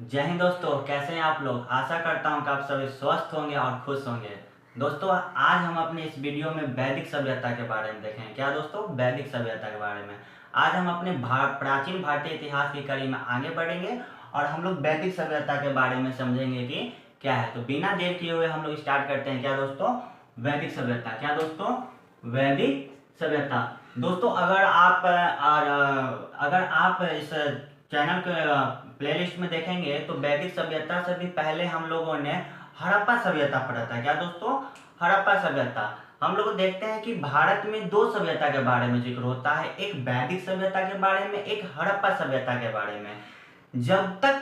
जय हिंद दोस्तों, कैसे हैं आप लोग। आशा करता हूं कि आप सभी स्वस्थ होंगे और खुश होंगे। दोस्तों, आज हम अपने इस वीडियो में वैदिक सभ्यता के बारे में देखेंगे। क्या दोस्तों, वैदिक सभ्यता के बारे में आज हम अपने प्राचीन भारतीय इतिहास की कड़ी में आगे बढ़ेंगे और हम लोग वैदिक सभ्यता के बारे में समझेंगे कि क्या है। तो बिना देर किए हुए हम लोग स्टार्ट करते हैं। क्या दोस्तों, वैदिक सभ्यता। क्या दोस्तों, वैदिक सभ्यता। दोस्तों, अगर आप इस चैनल के प्लेलिस्ट में देखेंगे तो वैदिक सभ्यता से भी पहले हम लोगों ने हड़प्पा सभ्यता पढ़ा था। क्या दोस्तों, हड़प्पा सभ्यता। हम लोग देखते हैं कि भारत में दो सभ्यता के बारे में जिक्र होता है, एक वैदिक सभ्यता के बारे में, एक हड़प्पा सभ्यता के बारे में। जब तक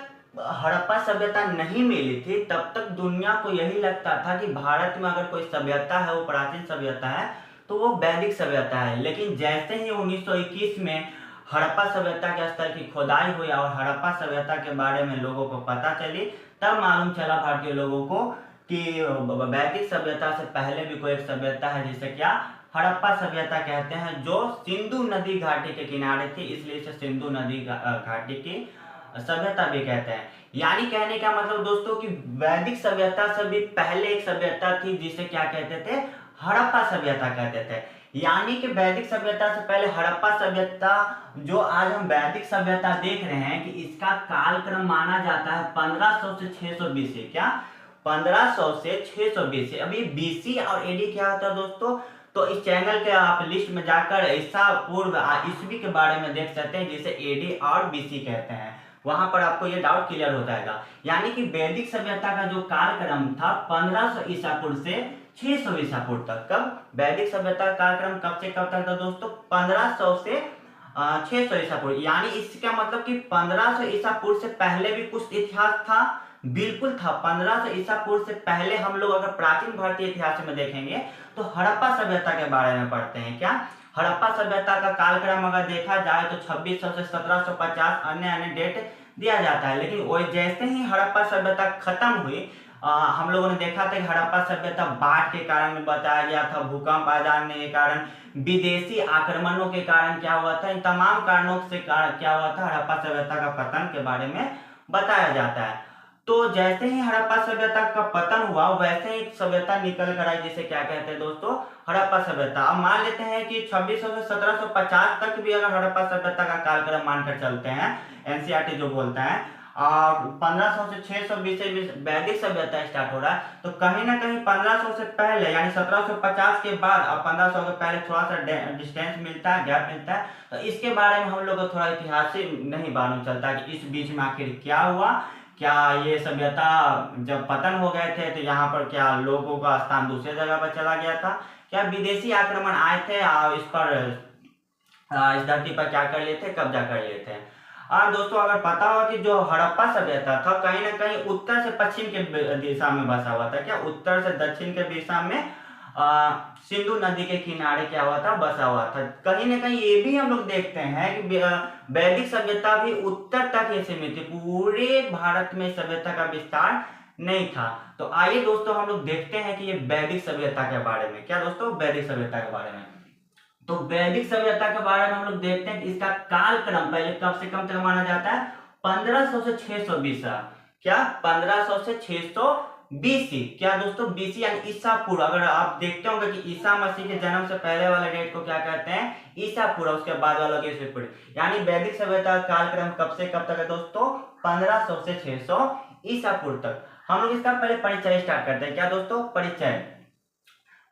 हड़प्पा सभ्यता नहीं मिली थी तब तक दुनिया को यही लगता था कि भारत में अगर कोई सभ्यता है वो प्राचीन सभ्यता है, तो वो वैदिक सभ्यता है। लेकिन जैसे ही 1921 में हड़प्पा सभ्यता के स्तर की खुदाई हुई और हड़प्पा सभ्यता के बारे में लोगों को पता चली, तब मालूम चला भारतीय लोगों को कि वैदिक सभ्यता से पहले भी कोई एक सभ्यता है जिसे क्या हड़प्पा सभ्यता कहते हैं, जो सिंधु नदी घाटी के किनारे थी, इसलिए इसे सिंधु नदी घाटी की सभ्यता भी कहते हैं। यानी कहने का मतलब दोस्तों कि वैदिक सभ्यता से भी पहले एक सभ्यता थी जिसे क्या कहते थे, हड़प्पा सभ्यता कहते थे। यानी कि वैदिक सभ्यता से पहले हड़प्पा सभ्यता, जो आज हम वैदिक सभ्यता देख रहे हैं, कि इसका कालक्रम माना जाता है 1500 से 600 बीसी। क्या 1500 से 600 बीसी। अभी बीसी और एडी क्या होता है दोस्तों, तो इस चैनल के आप लिस्ट में जाकर ईसा पूर्व ईस्वी के बारे में देख सकते हैं, जिसे एडी और बीसी कहते हैं। वहां पर आपको ये डाउट क्लियर हो जाएगा। यानी कि वैदिक सभ्यता का जो कालक्रम था 1500 ईसा पूर्व से 600 ईसा पूर्व तक। कब वैदिक सभ्यता का कालक्रम कब से कब तक था दोस्तों, 1500 से 600 ईसा पूर्व। यानी इसका मतलब कि 1500 ईसा पूर्व से पहले भी कुछ इतिहास था, बिल्कुल था। 1500 ईसा पूर्व से पहले हम लोग अगर प्राचीन भारतीय इतिहास में देखेंगे तो हड़प्पा सभ्यता के बारे में पढ़ते हैं। क्या हड़प्पा सभ्यता का कालक्रम अगर देखा जाए तो 2600 से 1750 अन्य अन्य डेट दिया जाता है। लेकिन वो जैसे ही हड़प्पा सभ्यता खत्म हुई, हम लोगों ने देखा था कि हड़प्पा सभ्यता बाढ़ के कारण बताया गया था, भूकंप आ जाने के कारण, विदेशी आक्रमणों के कारण क्या हुआ था, इन तमाम कारणों से क्या हुआ था, हड़प्पा सभ्यता का पतन के बारे में बताया जाता है। तो जैसे ही हड़प्पा सभ्यता का पतन हुआ वैसे ही एक सभ्यता निकल कर आई जिसे क्या कहते हैं दोस्तों, हड़प्पा सभ्यता। अब मान लेते हैं कि 2600 से 1750 तक भी अगर हड़प्पा सभ्यता का कालक्रम मानकर चलते हैं, एनसीईआरटी जो बोलता है, और 1500 से 600 बीसी में वैदिक सभ्यता स्टार्ट हो रहा है, तो कहीं ना कहीं 1500 से पहले यानी 1750 के बाद और 1500 के पहले थोड़ा सा डिस्टेंस मिलता है, गैप मिलता है। तो इसके बारे में हम लोग को थोड़ा इतिहास से नहीं मालूम चलता कि इस बीच में आखिर क्या हुआ। क्या ये सभ्यता जब पतन हो गए थे तो यहाँ पर क्या लोगों का स्थान दूसरे जगह पर चला गया था, क्या विदेशी आक्रमण आए थे और इस धरती पर क्या कर लिए थे, कब्जा कर लिए थे। और दोस्तों, अगर पता हो कि जो हड़प्पा सभ्यता था कहीं ना कहीं उत्तर से पश्चिम के दिशा में बसा हुआ था। क्या उत्तर से दक्षिण के दिशा में सिंधु नदी के किनारे क्या हुआ था, बसा हुआ था। कहीं ना कहीं ये भी हम लोग देखते हैं कि वैदिक सभ्यता भी उत्तर तक ही सीमित थी, पूरे भारत में सभ्यता का विस्तार नहीं था। तो आइए दोस्तों हम लोग देखते हैं कि ये वैदिक सभ्यता के बारे में। क्या दोस्तों, वैदिक सभ्यता के बारे में। तो वैदिक सभ्यता के बारे में हम लोग देखते हैं कि इसका कालक्रम पहले कब से कब तक माना जाता है, 1500 से 600 बीसा। क्या 1500 से 600 बीसी। क्या दोस्तों, बीसी यानी ईसा पूर्व। अगर आप देखते होंगे कि ईसा मसीह के जन्म से पहले वाले डेट को क्या कहते हैं, ईसा पूर्व, उसके बाद वालों के ईसा पूर्व। यानी वैदिक सभ्यता का कालक्रम कब से कब तक है दोस्तों, 1500 से 600 ईसा पूर्व तक। हम लोग इसका पहले परिचय स्टार्ट करते हैं। क्या दोस्तों, परिचय।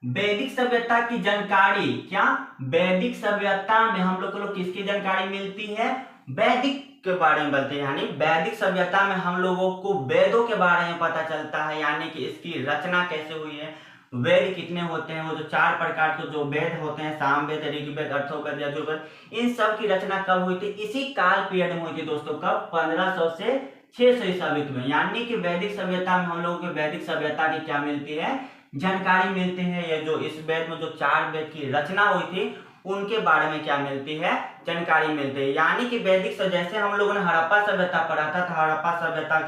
वैदिक सभ्यता की जानकारी। क्या वैदिक सभ्यता में हम लोग को किसकी जानकारी मिलती है, वैदिक के बारे में बोलते हैं। यानी वैदिक सभ्यता में हम लोगों को वेदों के बारे में पता चलता है, यानी कि इसकी रचना कैसे हुई है, वेद कितने होते हैं, वो जो 4 प्रकार के जो वेद होते हैं, सामवेद, ऋग्वेद, अथर्ववेद, यजुर्वेद, इन सब की रचना कब हुई थी, इसी काल पीरियड में हुई थी दोस्तों। कब, 1500 से 600 ईसा में। यानी कि वैदिक सभ्यता में हम लोगों को वैदिक सभ्यता की क्या मिलती है, जानकारी मिलती है। ये जो इस वेद में जो 4 वेद की रचना हुई थी उनके बारे में क्या मिलती है, जानकारी मिलती है। यानी कि वैदिक से जैसे हम लोगों ने हड़प्पा सभ्यता पढ़ा था, हड़प्पा सभ्यता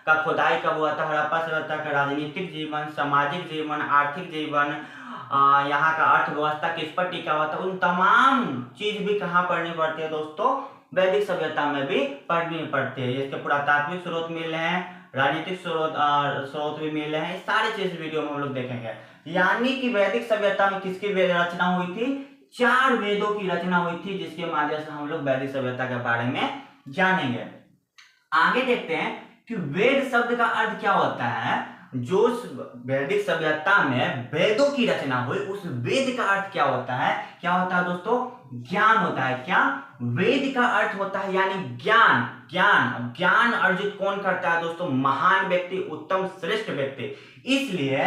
का खुदाई कब हुआ था, हड़प्पा सभ्यता का राजनीतिक जीवन, सामाजिक जीवन, आर्थिक जीवन, यहाँ का अर्थव्यवस्था किस पर टिका हुआ था, उन तमाम चीज भी कहाँ पढ़नी पड़ती है दोस्तों, वैदिक सभ्यता में भी पढ़नी पड़ती है। इसके पुरातात्विक स्रोत मिल रहे हैं, राजनीतिक स्रोत भी मिल रहे हैं, सारी चीज वीडियो में हम लोग देखेंगे। यानी कि वैदिक सभ्यता में किसकी रचना हुई थी? 4 वेदों की रचना हुई थी, जिसके माध्यम से हम लोग वैदिक सभ्यता के बारे में जानेंगे। आगे देखते हैं कि वेद शब्द का अर्थ क्या होता है। जो वैदिक सभ्यता में वेदों की रचना हुई, उस वेद का अर्थ क्या होता है? क्या होता है दोस्तों? ज्ञान होता है। क्या? वेद का अर्थ होता है यानी ज्ञान। ज्ञान ज्ञान अर्जित कौन करता है दोस्तों? महान व्यक्ति, उत्तम श्रेष्ठ व्यक्ति। इसलिए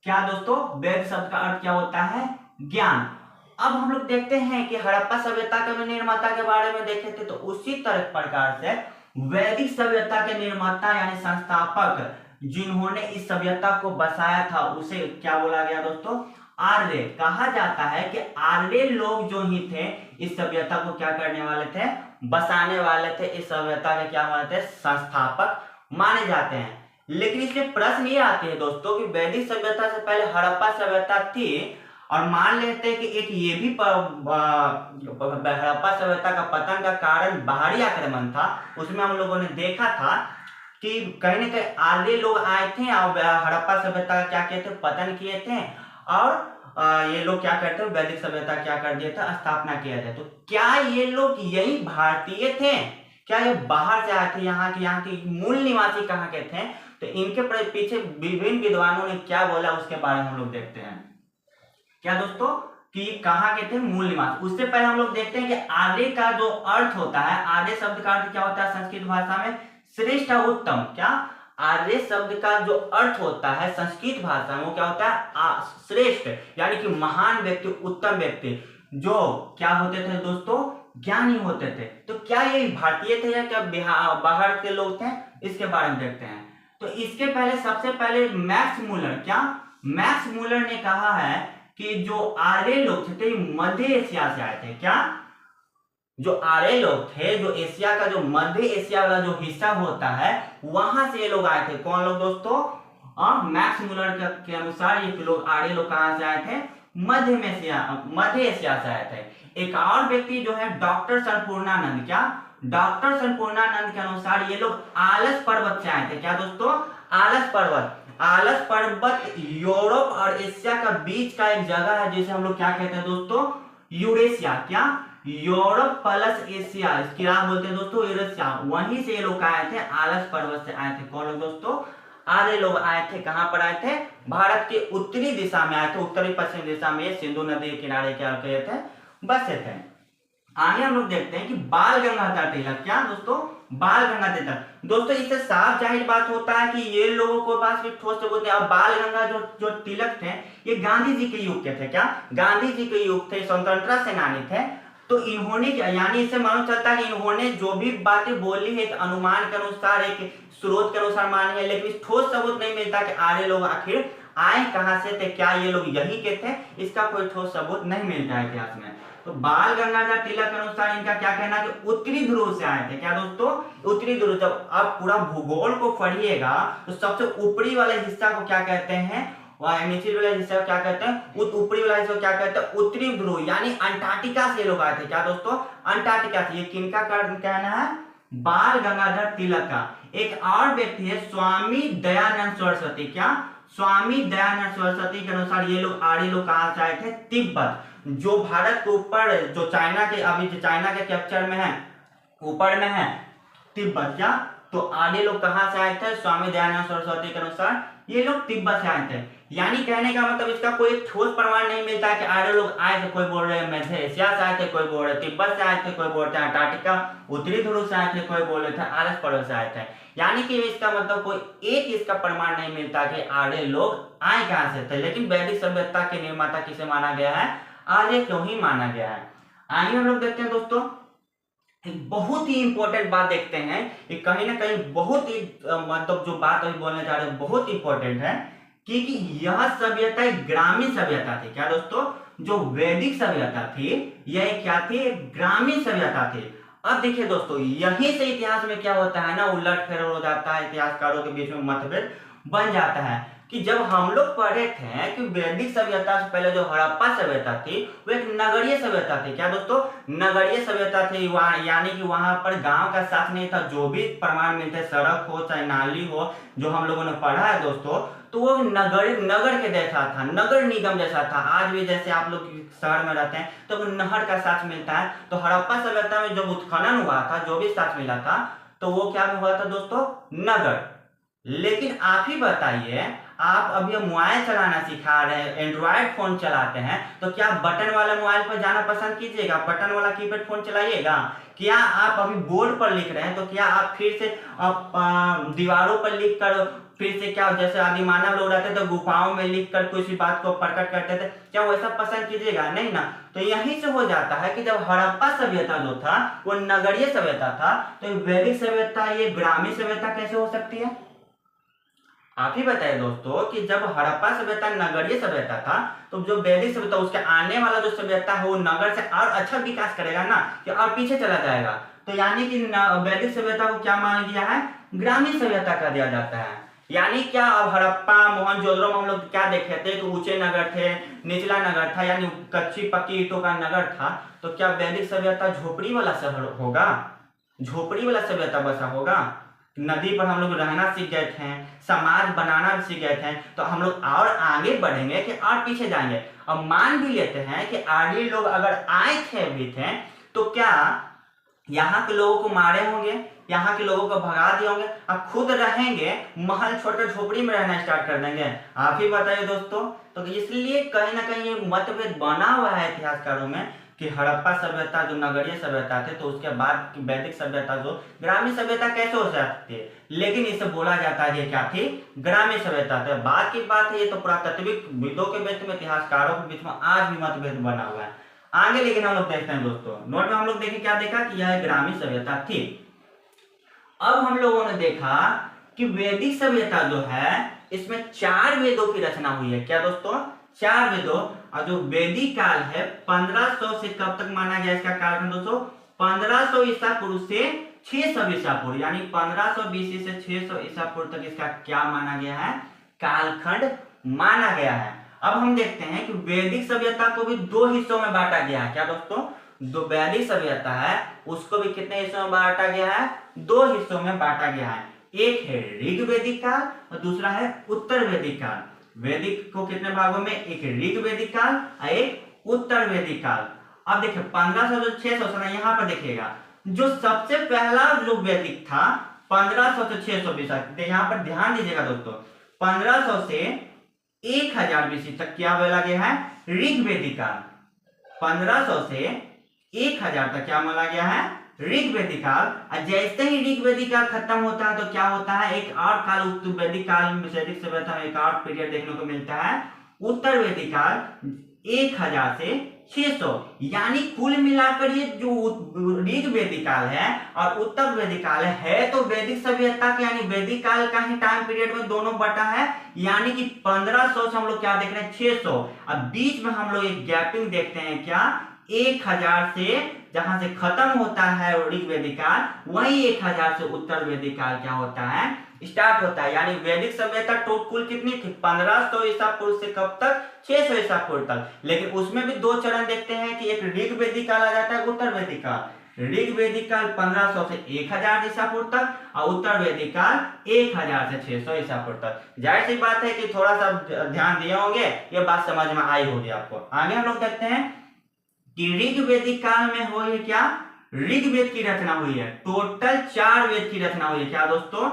क्या दोस्तों, वेद शब्द का अर्थ क्या होता है? ज्ञान। अब हम लोग देखते हैं कि हड़प्पा सभ्यता के निर्माता के बारे में देखे थे, तो उसी तरह प्रकार से वैदिक सभ्यता के निर्माता यानी संस्थापक जिन्होंने इस सभ्यता को बसाया था, उसे क्या बोला गया दोस्तों? आर्य। कहा जाता है कि आर्य लोग जो ही थे, इस सभ्यता को क्या करने वाले थे? बसाने वाले थे। इस सभ्यता के क्या माने थे? संस्थापक माने जाते हैं। लेकिन इसमें प्रश्न ये आते हैं दोस्तों कि वैदिक सभ्यता से पहले हड़प्पा सभ्यता थी, और मान लेते हैं कि एक ये भी हड़प्पा सभ्यता का पतन का कारण बाहरी आक्रमण था। उसमें हम लोगों ने देखा था कि कहीं ना कहीं आर्य लोग आए थे और हड़प्पा सभ्यता का क्या किए थे? पतन किए थे। और ये लोग क्या करते हैं? वैदिक सभ्यता क्या कर दिया था? स्थापना किया था। तो क्या ये लोग यही भारतीय थे? क्या ये बाहर से आए थे? यहाँ के मूल निवासी कहाँ के थे? तो इनके पीछे विभिन्न विद्वानों ने क्या बोला, उसके बारे में हम लोग देखते हैं। क्या दोस्तों कि कहाँ के थे? मूल निवासी। उससे पहले हम लोग देखते हैं कि आर्य का जो अर्थ होता है, आर्य शब्द का अर्थ क्या होता है संस्कृत भाषा में? श्रेष्ठ और उत्तम। क्या? आर्य शब्द का जो अर्थ होता है संस्कृत भाषा में वो क्या होता है? श्रेष्ठ, यानी कि महान व्यक्ति, उत्तम व्यक्ति, जो क्या होते थे दोस्तों? ज्ञानी होते थे। तो क्या ये भारतीय थे या क्या बाहर के लोग थे? इसके बारे में देखते हैं। तो इसके पहले सबसे पहले मैक्स मूलर, क्या मैक्स मूलर ने कहा है कि जो आर्य लोग थे मध्य एशिया से आए थे। क्या? जो आर्य लोग थे, जो एशिया का जो मध्य एशिया वाला जो हिस्सा होता है, वहां से ये लोग आए थे। कौन लोग दोस्तों? मैक्स मूलर के अनुसार ये लोग आर्य लोग कहां से आए थे? मध्य एशिया से आए थे। एक और व्यक्ति जो है डॉक्टर संपूर्णानंद, क्या डॉक्टर संपूर्णानंद के अनुसार ये लोग आलस पर्वत से आए थे। क्या दोस्तों? आलस पर्वत। आलस पर्वत यूरोप और एशिया का बीच का एक जगह है, जिसे हम लोग क्या कहते हैं दोस्तों? यूरेशिया। क्या? यूरोप प्लस एशिया, इसकी क्या बोलते हैं दोस्तों? यूरेशिया। वहीं से ये लोग आए थे, आलस पर्वत से आए थे। कौन लोग दोस्तों? आर्य लोग आए थे। कहां पर आए थे? भारत के उत्तरी दिशा में आए थे, उत्तरी पश्चिम दिशा में, सिंधु नदी के किनारे क्या किए थे? बसे थे। आगे हम लोग देखते हैं कि बाल गंगाधर तिलक। क्या दोस्तों? बाल गंगाधर तिलक। दोस्तों इससे साफ जाहिर बात होता है कि ये लोगों के पास भी ठोस सबूत नहीं। अब बाल गंगाधर जो तिलक थे, ये गांधी जी के युग के थे। क्या? गांधी जी के युग थे, स्वतंत्रता सेनानी थे। तो इन्होंने यानी इससे मालूम चलता है कि इन्होंने जो भी बातें बोली है, एक अनुमान के अनुसार, एक स्रोत के अनुसार मानी है, लेकिन ठोस सबूत नहीं मिलता कि आर्य लोग आखिर आए कहां से थे, क्या ये लोग यही के थे, इसका कोई ठोस सबूत नहीं मिलता है इतिहास में। तो बाल गंगाधर तिलक के अनुसार इनका क्या कहना है कि उत्तरी ध्रुव से आए थे। क्या दोस्तों? उत्तरी ध्रुव। जब आप पूरा भूगोल को पढ़िएगा तो सबसे ऊपरी वाले हिस्सा को क्या कहते हैं? नीचे वाले हिस्सा को क्या कहते हैं? ऊपरी वाला हिस्सा को क्या कहते हैं? उत्तरी ध्रुव, यानी अंटार्कटिका से लोग आए थे। क्या दोस्तों? अंटार्कटिका से। ये किनका कहना है? बाल गंगाधर तिलक का। एक और व्यक्ति है स्वामी दयानंद सरस्वती। क्या? स्वामी दयानंद सरस्वती के अनुसार ये लोग आर्य लोग कहां से आए थे? तिब्बत, जो भारत के ऊपर, जो चाइना के, अभी जो चाइना के कैप्चर में है, ऊपर में है तिब्बत। क्या? तो आर्य लोग कहां से आए थे? स्वामी दयानंद सरस्वती के अनुसार ये लोग तिब्बत से आए थे। यानी कहने का मतलब इसका कोई ठोस प्रमाण नहीं मिलता है कि आर्य लोग आए थे। कोई बोल रहे हैं मध्य एशिया से आए थे, कोई बोल रहे तिब्बत से आए थे, कोई बोलते हैं अंटार्कटिका उत्तरी ध्रुव से आए थे, कोई बोल रहे थे आलस पर्वत से आए थे। यानी कि इसका मतलब कोई एक इसका प्रमाण नहीं मिलता कि आर्य लोग आए कहां से थे। लेकिन वैदिक सभ्यता के निर्माता किसे माना गया है? आर्य क्यों ही माना गया है। आइए हम लोग देखते हैं दोस्तों, एक बहुत ही इंपॉर्टेंट बात देखते हैं। ये कहीं ना कहीं बहुत ही मतलब जो बात अभी बोलने जा रहे हैं बहुत इंपॉर्टेंट है, क्योंकि यह सभ्यता एक ग्रामीण सभ्यता थी। क्या दोस्तों? जो वैदिक सभ्यता थी यह क्या थी? एक ग्रामीण सभ्यता थी। अब देखिए दोस्तों, यहीं से इतिहास में क्या होता है ना, उलट फेर हो जाता है, इतिहासकारों के बीच में मतभेद बन जाता है। कि जब हम लोग पढ़े थे कि वैदिक सभ्यता से पहले जो हड़प्पा सभ्यता थी वो एक नगरीय सभ्यता थी। क्या दोस्तों? नगरीय सभ्यता थी। वहाँ यानी कि वहां पर गांव का साथ नहीं था। जो भी प्रमाण मिलते, सड़क हो चाहे नाली हो, जो हम लोगों ने पढ़ा है दोस्तों, तो वो नगर के जैसा था, नगर निगम जैसा था। आज भी जैसे आप लोग शहर में रहते हैं तो नहर का साथ मिलता है, तो हड़प्पा सभ्यता में जब उत्खनन हुआ था, जो भी साथ मिला था, तो वो क्या हुआ था दोस्तों? नगर। लेकिन आप ही बताइए, आप अभी मोबाइल चलाना सिखा रहे हैं, एंड्रॉयड फोन चलाते हैं, तो क्या बटन वाला मोबाइल पर जाना पसंद कीजिएगा? बटन वाला कीपैड फोन चलाइएगा? क्या आप अभी बोर्ड पर लिख रहे हैं तो क्या आप फिर से दीवारों पर लिख कर फिर से क्या, जैसे आदिमानव लोग रहते थे गुफाओं में लिख कर किसी बात को प्रकट करते थे, क्या वैसा पसंद कीजिएगा? नहीं ना। तो यहीं से हो जाता है कि जब हड़प्पा सभ्यता जो था वो नगरीय सभ्यता था, तो वैदिक सभ्यता ये ग्रामीण सभ्यता कैसे हो सकती है? आप ही बताइए दोस्तों कि जब हड़प्पा सभ्यता नगरीय सभ्यता था, तो जो वैदिक सभ्यता उसके आने वाला जो सभ्यता है वो नगर से और अच्छा विकास करेगा ना, कि और पीछे चला जाएगा। तो यानी कि वैदिक सभ्यता को क्या मान लिया है? ग्रामीण सभ्यता कर दिया जाता है। यानी क्या, अब हड़प्पा मोहनजोदड़ो में हम लोग क्या देखे थे कि ऊंचे नगर थे, निचला नगर था, यानी कच्ची पक्की ईंटों का नगर था। तो क्या वैदिक सभ्यता झोपड़ी वाला शहर होगा? झोपड़ी वाला सभ्यता बसा होगा? नदी पर हम लोग रहना सीख गए थे, समाज बनाना सीख गए थे, तो हम लोग और आगे बढ़ेंगे कि और पीछे जाएंगे? अब मान भी लेते हैं कि आर्य लोग अगर आए थे भी थे, तो क्या यहाँ के लोगों को मारे होंगे, यहाँ के लोगों को भगा दिए होंगे, अब खुद रहेंगे महल छोटे झोपड़ी में रहना स्टार्ट कर देंगे? आप ही बताइए दोस्तों। तो इसलिए कहीं ना कहीं ये मतभेद बना हुआ है इतिहासकारों में कि हड़प्पा सभ्यता जो नगरीय सभ्यता थे, तो उसके बाद की वैदिक सभ्यता जो ग्रामीण सभ्यता कैसे हो सकती है? लेकिन इसे बोला जाता है कि क्या थी? ग्रामीण सभ्यता थे। बात की बात है, ये तो पुरातात्विक विदों के बीच में, इतिहासकारों के बीच में आज भी मतभेद बना हुआ है। आगे लेकिन हम लोग देखते हैं दोस्तों, नोट में हम लोग देखें, क्या देखा कि यह ग्रामीण सभ्यता थी। अब हम लोगों ने देखा कि वैदिक सभ्यता जो है इसमें 4 वेदों की रचना हुई है। क्या दोस्तों? 4 वेदों। और जो वैदिक काल है 1500 से कब तक माना गया इसका कालखंड दोस्तों? 1500 ईसा पूर्व से 600 ईसा पूर्व, यानी 1500 BC से 600 ईसा पूर्व तक इसका क्या माना गया है? कालखंड माना गया है। अब हम देखते हैं कि वैदिक सभ्यता को भी 2 हिस्सों में बांटा गया है। क्या दोस्तों? जो वैदिक सभ्यता है उसको भी कितने हिस्सों में बांटा गया है? 2 हिस्सों में बांटा गया है। एक है ऋग वैदिक काल और दूसरा है उत्तर वैदिक काल। वैदिक को कितने भागों में? एक ऋग वैदिक काल और एक उत्तर वैदिक काल। अब देखिए 1500 से 600 यहाँ पर देखिएगा, जो सबसे पहला जो वैदिक था 1500 से 600 BC, यहाँ पर ध्यान दीजिएगा दोस्तों, 1500 से 1000 BC तक क्या बोला गया है? ऋग वैदिक काल। 1500 से 1000 तक क्या माना गया है? ऋग वैदिक काल। और जैसे ही ऋग वैदिक काल खत्म होता है तो क्या होता है? एक और काल वैदिक काल में, वैदिक सभ्यता में एक और पीरियड देखने को मिलता है, उत्तर वैदिक काल, 1000 से 600। यानी कुल मिलाकर ये जो ऋग वैदिक काल है और उत्तर वैदिक काल है तो वैदिक सभ्यता के यानी वैदिक काल का ही टाइम पीरियड में दोनों बटा है। यानी कि 1500 से हम लोग क्या देख रहे हैं? 600। अब बीच में हम लोग एक गैपिंग देखते हैं, क्या? 1000 से जहां से खत्म होता है ऋग वैदिक काल, वही 1000 से उत्तर वैदिक काल क्या होता है? स्टार्ट होता है। यानी वैदिक सभ्यता कुल कितनी थी? 1500 ईसा पूर्व से कब तक? 600 ईसा पूर्व तक। लेकिन उसमें भी 2 चरण देखते हैं कि एक ऋग वैदिक काल आ जाता है, उत्तर वैदिक काल। ऋग वैदिक काल 1500 से 1000 ईसा पूर्व तक और उत्तर वैदिक काल 1000 से 600 ईसा पूर्व तक। जाहिर सी बात है कि थोड़ा सा ध्यान दिए होंगे, ये बात समझ में आई होगी आपको। आगे हम लोग देखते हैं कि ऋग वैदिक काल में हो है क्या? ऋग वेद की रचना हुई है। टोटल 4 वेद की रचना हुई है। क्या दोस्तों?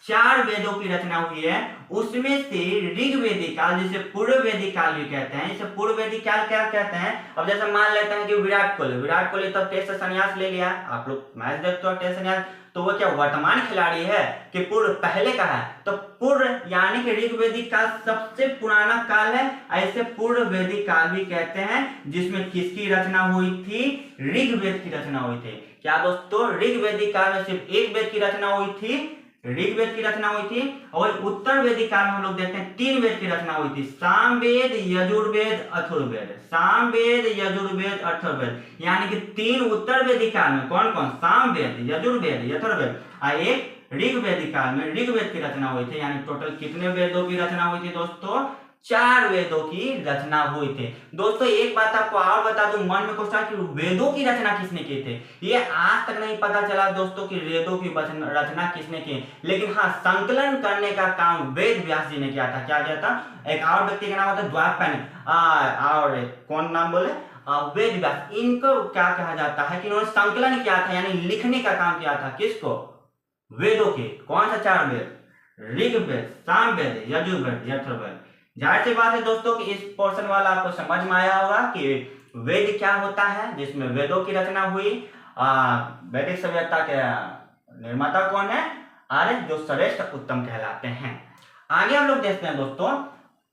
4 वेदों की रचना हुई है। उसमें से ऋग वैदिक काल, जिसे पूर्व वैदिक काल भी कहते हैं, इसे पूर्व वैदिक काल क्या कहते हैं? अब जैसे मान लेते हैं कि विराट कोहली तब टेस्ट से संन्यास ले लिया, आप लोग मैच देखते हो टेस्ट संन्यास, तो वो क्या वर्तमान खिलाड़ी है कि पूर्व पहले का है? तो पूर्व यानी कि ऋग वैदिक काल सबसे पुराना काल है, ऐसे पूर्व वैदिक काल भी कहते हैं, जिसमें किसकी रचना हुई थी? ऋग वेद की रचना हुई थी। क्या दोस्तों? ऋग वैदिक काल में सिर्फ एक वेद की रचना हुई थी, ऋग वेद की रचना हुई थी। और उत्तर वैदिक काल में हम लोग देखते हैं 3 वेद की रचना हुई थी, सामवेद, यजुर्वेद, अथर्ववेद। सामवेद, यजुर्वेद, अथर्ववेद, यानी कि 3 उत्तर वैदिक काल में कौन कौन? सामवेद, यजुर्वेद, अथर्ववेद और एक ऋग्वेदिक काल में ऋग्वेद की रचना हुई थी। यानी टोटल कितने वेदों की रचना हुई थी दोस्तों? 4 वेदों की रचना हुई थी। दोस्तों एक बात आपको और बता दूं, मन में क्वेश्चन कि वेदों की रचना किसने की थी, ये आज तक नहीं पता चला दोस्तों कि वेदों की रचना किसने की। लेकिन हाँ, संकलन करने का काम वेद व्यास जी ने किया था। क्या किया था? एक और व्यक्ति का नाम होता है द्वापन, और कौन नाम बोले? वेद व्यास। इनको क्या कहा जाता है कि इन्होंने संकलन किया था, यानी लिखने का काम किया था। किसको? वेदों के। कौन सा 4 वेद? ऋग्वेद, सामवेद, यजुर्वेद, अथर्ववेद। जाहिर सी बात है दोस्तों कि इस पोर्शन वाला आपको समझ में आया होगा कि वेद क्या होता है, जिसमें वेदों की रचना हुई। वैदिक सभ्यता के निर्माता कौन है? आर्य, जो श्रेष्ठ उत्तम कहलाते हैं। आगे हम लोग देखते हैं दोस्तों,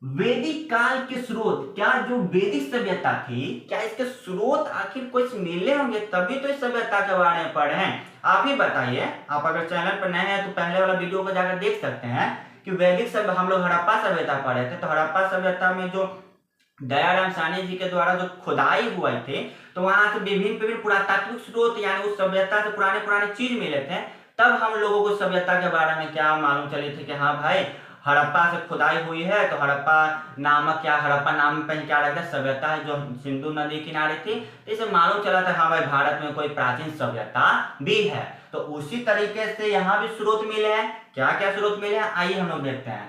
वैदिक काल के स्रोत। क्या जो वैदिक सभ्यता थी, क्या इसके स्रोत आखिर कुछ मिले होंगे, तभी तो इस सभ्यता के बारे में पढ़े हैं। आप ही बताइए। आप अगर चैनल पर नए हैं तो पहले वाला वीडियो को जाकर देख सकते हैं कि वैदिक सभ्यता हम लोग हड़प्पा सभ्यता पढ़े थे। तो हड़प्पा सभ्यता में जो दयाराम साहनी जी के द्वारा जो खुदाई हुई थी, तो वहां से विभिन्न पुरातात्विक स्रोत, यानी उस सभ्यता से पुराने चीज मिले थे। तब हम लोगों को सभ्यता के बारे में क्या मालूम चली थी कि हाँ भाई, हड़प्पा से खुदाई हुई है, तो हड़प्पा नामक हड़प्पा नाम पर क्या रहता है, सभ्यता है जो सिंधु नदी किनारे थी। इसे मालूम चला था हाँ भाई, भारत में कोई प्राचीन सभ्यता भी है। तो उसी तरीके से यहाँ भी स्रोत मिले हैं। क्या क्या स्रोत मिले हैं, आइए हम लोग देखते हैं।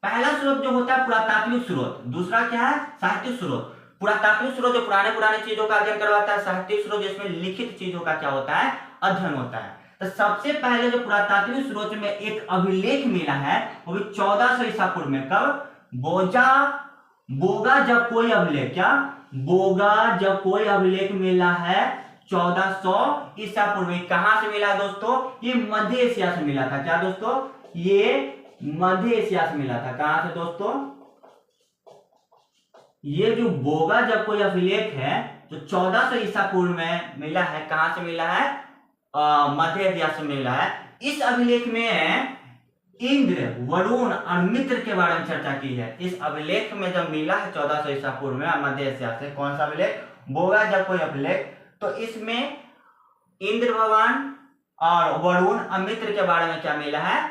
पहला स्रोत जो होता है पुरातात्विक स्रोत। दूसरा क्या है? साहित्यिक स्रोत। पुरातात्विक स्रोत जो पुराने चीजों का अध्ययन करवाता है। साहित्यिक स्रोत जिसमें लिखित चीजों का क्या होता है? अध्ययन होता है। तो सबसे पहले जो पुरातात्विक स्रोत में एक अभिलेख मिला है, वो भी 1400 ईसा पूर्व में। कब? बोगा जब कोई अभिलेख, क्या बोगा जब कोई अभिलेख मिला है 1400 ईसा पूर्व में। कहां से मिला दोस्तों? ये मध्य एशिया से मिला था। क्या दोस्तों? ये मध्य एशिया से मिला था। कहां से दोस्तों? ये जो बोगा जब कोई अभिलेख है जो 1400 ईसा पूर्व में मिला है, कहां से मिला है? मध्य एशिया से मिला है। इस अभिलेख में इंद्र, वरुण और मित्र के बारे में चर्चा की है। इस अभिलेख में जब मिला है 1400 ईसा पूर्व में मध्य एशिया से, कौन सा अभिलेख? बोगा जब कोई अभिलेख। तो इसमें इंद्र भगवान और वरुण और मित्र के बारे में क्या मिला है?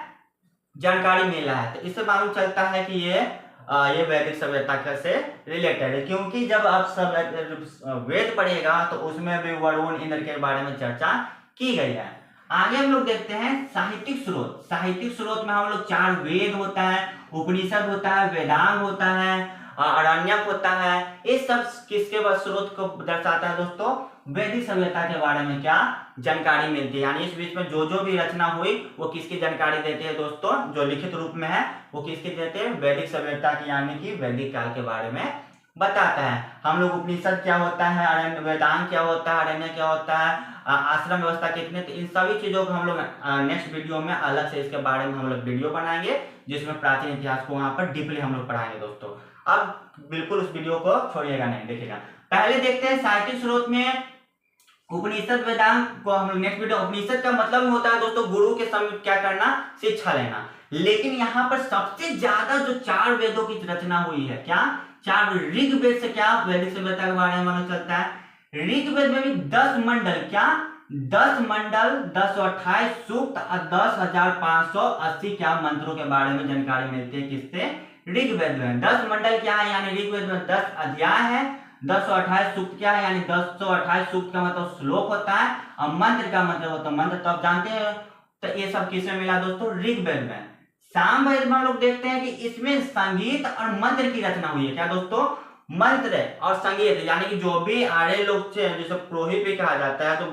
जानकारी मिला है। तो इससे मालूम चलता है कि ये वैदिक सभ्यता से रिलेटेड है, क्योंकि जब आप सब वेद पढ़िएगा तो उसमें भी वरुण, इंद्र के बारे में चर्चा की गई है। आगे हम लोग देखते हैं साहित्यिक स्रोत। साहित्यिक स्रोत में हम लोग 4 वेद होता है, उपनिषद होता है, वेदांग होता है, अरण्यक होता है। ये सब किसके स्रोत को दर्शाता है दोस्तों? वैदिक सभ्यता के बारे में क्या जानकारी मिलती है। यानी इस बीच में जो भी रचना हुई वो किसकी जानकारी देते हैं दोस्तों? जो लिखित रूप में है वो किसकी देते हैं? वैदिक सभ्यता की, यानी कि वैदिक काल के बारे में बताता है। हम लोग उपनिषद क्या होता है, वेदांग क्या होता है, अरण्य क्या होता है, आश्रम व्यवस्था कितने, तो इन सभी चीजों को हम लोग नेक्स्ट वीडियो में अलग से इसके बारे में हम लोग वीडियो बनाएंगे, जिसमें प्राचीन इतिहास को वहां पर डीपली हम लोग पढ़ाएंगे दोस्तों। अब बिल्कुल उस वीडियो को छोड़िएगा नहीं, देखिएगा। पहले देखते हैं साहित्यिक स्रोत में उपनिषद, वेदांग को हम लोग नेक्स्ट वीडियो। उपनिषद का मतलब होता है दोस्तों गुरु के समीप क्या करना? शिक्षा लेना। लेकिन यहाँ पर सबसे ज्यादा जो 4 वेदों की रचना हुई है, क्या 4? ऋग्वेद से क्या वैदिक सभ्यता के बारे में मालूम चलता है? ऋग्वेद में भी 10 मंडल, क्या 10 मंडल, 1028 सूक्त और 10,580 क्या मंत्रों के बारे में जानकारी मिलती है। किससे? ऋग्वेद में। 10 मंडल क्या है? यानी ऋग्वेद में 10 अध्याय है। 1028 सूक्त क्या है? यानी 1028 सूक्त का मतलब श्लोक होता है, और मंत्र का मतलब होता है मंत्र। तो आप जानते हैं, तो ये सब किसमें मिला दोस्तों? ऋग्वेद में। सामवेद में हम लोग देखते हैं कि इसमें संगीत और मंत्र की रचना हुई है। क्या दोस्तों? मंत्र और संगीत, यानी कि जो भी आर्य लोग थे, जिसे पुरोहित भी कहा जाता है, तो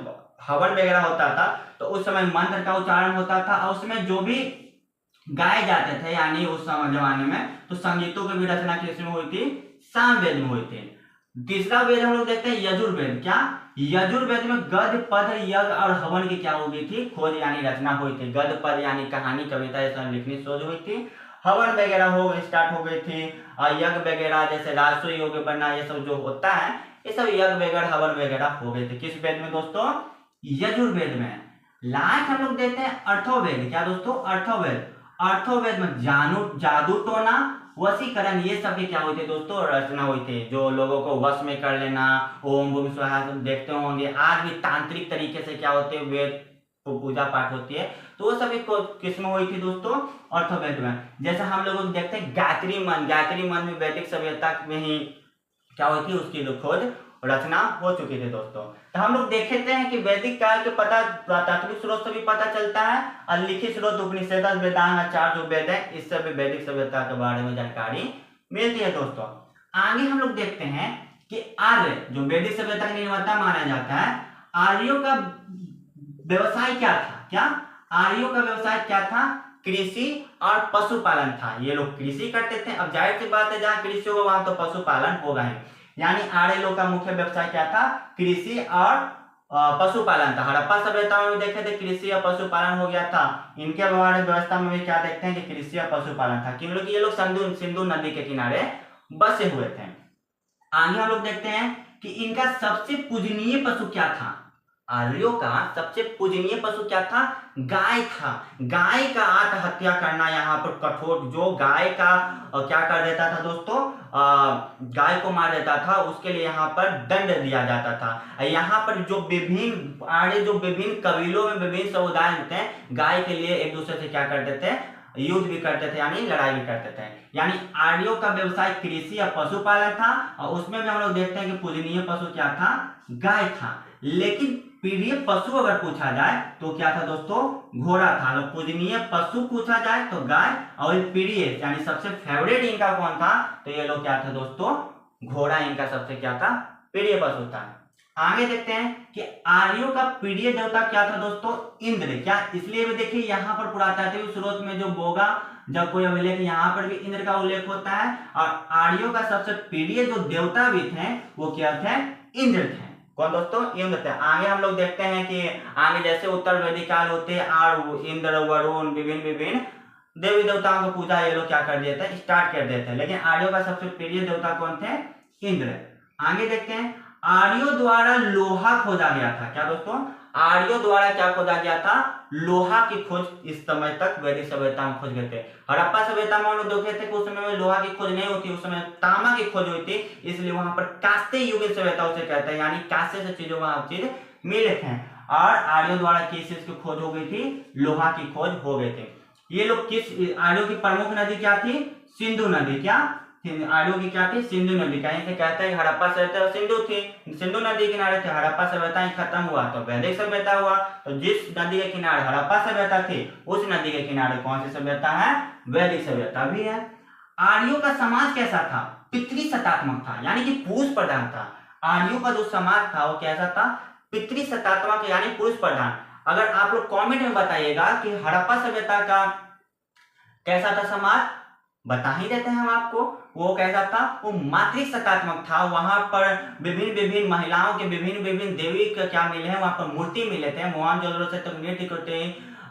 हवन वगैरह होता था, तो उस समय मंत्र का उच्चारण होता था, और उसमें जो भी गाए जाते थे, यानी उस समय जमाने में, तो संगीतों की भी रचना किसमें हुई थी? सामवेद में हुई थी। तीसरा वेद हम लोग देखते हैं यजुर्वेद। क्या यजुर्वेद में गद्य, पद, यज्ञ और हवन की क्या हो गई थी? खोज यानी रचना हुई थी। गद्य, पद यानी कहानी, कविता ये सब लिखनी सोच हुई थी। हवन वगैरह स्टार्ट हो गई थी, और यज्ञ वगैरह जैसे राजसूय यज्ञ बनना, ये सब जो होता है, ये सब यज्ञ वगैरह, हवन वगैरह हो गए थे। किस वेद में दोस्तों? यजुर्वेद में। लास्ट हम लोग देखते हैं अर्थोवेद। क्या दोस्तों? अर्थोवेद। अर्थोवेद में जादू टोना, वशीकरण, ये सब की क्या हुई थी दोस्तों? रचना हुई थी। जो लोगों को वश में कर लेना, ओम भूमि स्वाहा, देखते होंगे आज भी तांत्रिक तरीके से क्या होते हैं वेद पूजा पाठ होती है, तो वो सभी किसमें हुई थी दोस्तों, अल्फाबेट में। जैसे हम लोग देखते हैं गायत्री मंत्र में वैदिक सभ्यता में ही क्या हुई थी, उसकी खोज रचना हो चुकी थी दोस्तों। तो हम लोग देखते हैं कि वैदिक काल के पता प्राथमिक स्रोत से भी पता चलता है, और लिखित स्रोत उपनिषद वेदांग आचार्य जो वेद है, इससे भी वैदिक सभ्यता के बारे में जानकारी मिलती है दोस्तों। आगे हम लोग देखते हैं कि आर्य जो वैदिक सभ्यता का निर्माता माना जाता है, आर्यों का व्यवसाय क्या था, क्या आर्यों का व्यवसाय क्या था, कृषि और पशुपालन था। ये लोग कृषि करते थे। अब जाहिर सी बात है, जहाँ कृषि होगा वहां तो पशुपालन होगा ही, यानी आर्य लोग का मुख्य व्यवसाय क्या था, कृषि और पशुपालन था। हड़प्पा सभ्यता में भी देखे थे कृषि और पशुपालन हो गया था। इनके व्यवस्था में भी क्या देखते हैं कि कृषि और पशुपालन था, क्योंकि ये लोग सिंधु नदी के किनारे बसे हुए थे। आगे हम लोग देखते हैं कि इनका सबसे पूजनीय पशु क्या था, आर्यों का सबसे पूजनीय पशु क्या था, गाय था। गाय का आत्महत्या करना यहाँ पर कठोर, जो गाय का क्या कर देता था दोस्तों, गाय को मार देता था, उसके लिए यहाँ पर दंड दिया जाता था। यहाँ पर जो विभिन्न कबीलों में विभिन्न समुदाय होते हैं, गाय के लिए एक दूसरे से क्या करते थे, युद्ध भी करते थे, यानी लड़ाई भी करते थे। यानी आर्यों का व्यवसाय कृषि या पशुपालन था, और उसमें भी हम लोग देखते हैं कि पूजनीय पशु क्या था, गाय था। लेकिन प्रिय पशु अगर पूछा जाए तो क्या था दोस्तों, घोड़ा था। अगर पूजनीय पशु पूछा जाए तो गाय, और प्रिय यानी सबसे फेवरेट इनका कौन था, तो ये लोग क्या था दोस्तों, घोड़ा इनका सबसे क्या था, प्रिय पशु था। आगे देखते हैं कि आर्यों का प्रिय देवता क्या था दोस्तों, इंद्र। क्या इसलिए भी देखिए यहाँ पर पुरातात्विक स्रोत में जो बोगा जब कोई अभिलेख, यहाँ पर भी इंद्र का उल्लेख होता है, और आर्यों का सबसे प्रिय जो देवता भी थे वो क्या थे, इंद्र थे। कौन दोस्तों, इंद्र थे। आगे हम लोग देखते हैं कि आगे जैसे उत्तर वैदिक काल होते हैं, और इंद्र वरुण विभिन्न देवी देवताओं की पूजा ये लोग क्या कर दिए थे, स्टार्ट कर देते हैं। लेकिन आर्यों का सबसे प्रिय देवता कौन थे, इंद्र। आगे देखते हैं आर्यों द्वारा लोहा खोजा गया था। क्या दोस्तों, आर्यों द्वारा क्या खोजा गया था, लोहा की खोज इस समय तक वैदिक सभ्यता में खोज गए थे। हड़प्पा सभ्यता में हम लोग देखे थे कि उस समय में लोहा की खोज नहीं होती, उस समय तांबा की खोज हुई थी, इसलिए वहां पर कांस्य युगीन सभ्यता उसे कहते हैं, यानी कांस्य से चीजों वहां चीज मिले थे। और आर्यों द्वारा किस चीज की खोज हो गई थी, लोहा की खोज हो गई थी। ये लोग किस, आर्यों की प्रमुख नदी क्या थी, सिंधु नदी। क्या आर्यों की क्या थी, सिंधु नदी। कहीं से कहते हैं हड़प्पा सभ्यता सिंधु थी, सिंधु नदी के किनारे थे, हड़प्पा सभ्यता ही खत्म हुआ तो वैदिक सभ्यता हुआ। तो जिस नदी के किनारे हड़प्पा सभ्यता थी, उस नदी के किनारे कौन सी सभ्यता है, वैदिक सभ्यता भी है। आर्यों का समाज कैसा था, पितृसत्तात्मक था, यानी कि पुरुष प्रधान था। आर्यों का जो समाज था वो कैसा था, पितृसत्तात्मक, यानी पुरुष प्रधान। अगर आप लोग कमेंट में बताइएगा कि हड़प्पा सभ्यता का कैसा था समाज, बता ही देते हैं हम आपको। वो कैसा था, वो मातृसत्तात्मक था। वहां पर विभिन्न महिलाओं के विभिन्न देवी के क्या मिले हैं, वहां पर मूर्ति मिले थे। मोहनजोदड़ो से तो नृत्य करते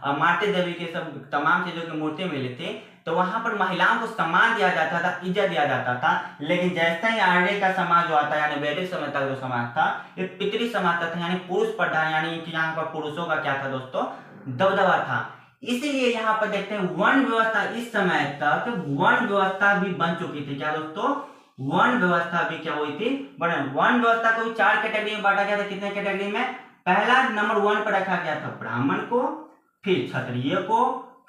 मातृ देवी के सब तमाम चीजों की मूर्ति मिली थी। तो वहां पर महिलाओं को सम्मान दिया जाता था, इज्जत दिया जाता था। लेकिन जैसे ही आर्य का समाज जो आता है, यानी वैदिक समय तक जो समाज था, ये पितृ समाज था, यानी पुरुष प्रधान, यानी कि यहाँ पर पुरुषों का क्या था दोस्तों, दबदबा था। इसीलिए यहाँ पर देखते हैं वर्ण व्यवस्था, इस समय तक वर्ण व्यवस्था भी बन चुकी थी। क्या दोस्तों, वर्ण व्यवस्था भी क्या हुई थी, वर्ण व्यवस्था को 4 कैटेगरी में बांटा गया था। कितने कैटेगरी में, पहला नंबर 1 पर रखा गया था ब्राह्मण को, फिर क्षत्रिय को,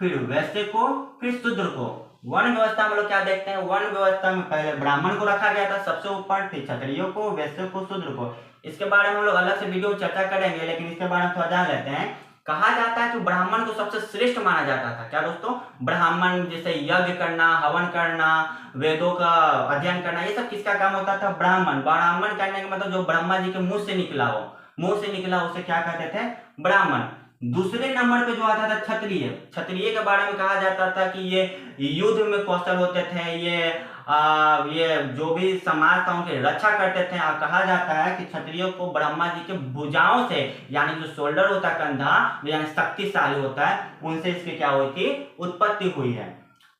फिर वैश्य को, फिर शूद्र को। वर्ण व्यवस्था में लोग क्या देखते हैं, वर्ण व्यवस्था में पहले ब्राह्मण को रखा गया था सबसे ऊपर, फिर क्षत्रिय को, वैश्य को, शूद्र को। इसके बारे में हम लोग अलग से वीडियो चर्चा करेंगे, लेकिन इसके बारे में थोड़ा जान लेते हैं। कहा जाता है कि ब्राह्मण को सबसे श्रेष्ठ माना जाता था। क्या दोस्तों, ब्राह्मण जैसे यज्ञ करना, हवन करना, वेदों का अध्ययन करना, ये सब किसका काम होता था, ब्राह्मण। ब्राह्मण कहने का मतलब जो ब्रह्मा जी के मुंह से निकला हो, मुंह से निकला उसे क्या कहते थे, ब्राह्मण। दूसरे नंबर पे जो आता था क्षत्रिय। क्षत्रिय के बारे में कहा जाता था कि ये युद्ध में कौशल होते थे, ये जो भी समाज था उनकी रक्षा करते थे। और कहा जाता है कि क्षत्रियों को ब्रह्मा जी के भुजाओं से, यानी जो शोल्डर होता है, कंधा, यानी शक्तिशाली होता है, उनसे इसकी क्या हुई थी, उत्पत्ति हुई है।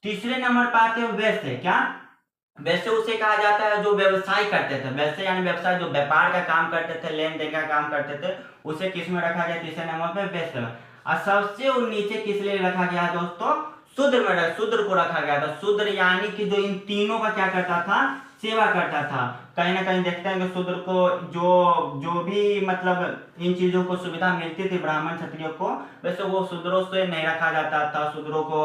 तीसरे नंबर पर आते हैं वैश्य। क्या, वैसे उसे कहा जाता है जो व्यवसाय करते थे। वैसे यानी व्यवसाय, जो व्यापार का काम करते थे, लेन देन का काम करते थे, उसे किस में रखा गया, तीसरे नंबर पे वैश्य में। और सबसे नीचे किस लिए रखा गया दोस्तों, शूद्र में, शूद्र को रखा गया था। शूद्र यानी कि जो इन तीनों का क्या करता था, सेवा करता था। कहीं ना कहीं देखते हैं कि शूद्र को जो जो भी मतलब इन चीजों को सुविधा मिलती थी ब्राह्मण क्षत्रियों को, वैसे वो शूद्रों से नहीं रखा जाता था। शूद्रों को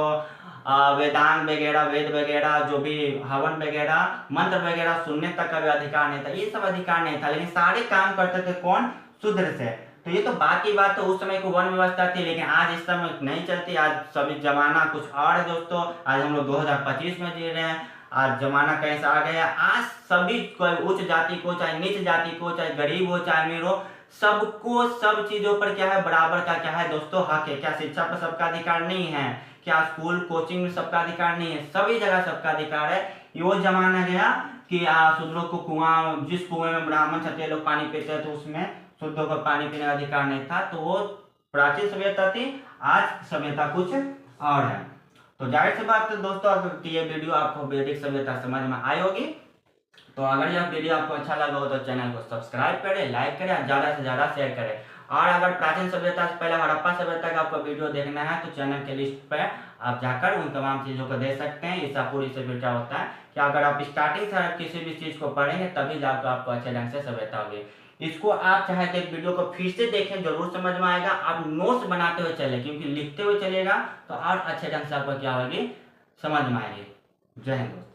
वेदांग वगैरह, वेद वगैरह, जो भी हवन वगैरह, मंत्र वगैरह सुनने तक का भी अधिकार नहीं था, ये सब अधिकार नहीं था। लेकिन सारे काम करते थे कौन? शूद्र से। तो ये तो बात की बात, तो उस समय को वन व्यवस्था थी, लेकिन आज इस समय नहीं चलती। आज सभी जमाना कुछ और है दोस्तों। आज हम लोग 2025 में जी रहे हैं। आज जमाना कैसा आ गया, आज सभी कोई उच्च जाति को, चाहे नीच जाति को, चाहे गरीब हो चाहे अमीर हो, सबको सब चीजों पर क्या है, बराबर का क्या है दोस्तों, हक है। क्या शिक्षा पर सबका अधिकार नहीं है? क्या स्कूल कोचिंग में सबका अधिकार नहीं है? सभी जगह सबका अधिकार है। ये वो जमाना गया कि शूद्रों को कुआं, जिस कुएं में ब्राह्मण क्षत्रिय लोग पानी पीते थे उसमें शुद्धों को पानी पीने का अधिकार नहीं था। तो वो प्राचीन सभ्यता थी। आज सभ्यता कुछ और है। तो जाहिर सी बात है दोस्तों, अगर ये वीडियो आपको वैदिक सभ्यता समझ में आई होगी, तो अगर यह वीडियो आपको अच्छा लगा हो तो चैनल को सब्सक्राइब करें, लाइक करें और ज़्यादा से ज़्यादा शेयर करें। और अगर प्राचीन सभ्यता से पहले हड़प्पा सभ्यता का आपको वीडियो देखना है तो चैनल के लिस्ट पर आप जाकर उन तमाम चीज़ों को देख सकते हैं। इसका पूरी से क्या होता है कि अगर आप स्टार्टिंग से किसी भी चीज़ को पढ़ेंगे तभी जाकर आपको अच्छे ढंग से सभ्यता होगी। इसको आप चाहे तो एक वीडियो को फिर से देखें, जरूर समझ में आएगा। आप नोट्स बनाते हुए चले, क्योंकि लिखते हुए चलेगा तो और अच्छे ढंग से आपको क्या होगी, समझ में आएगी। जय हिंद दोस्तों।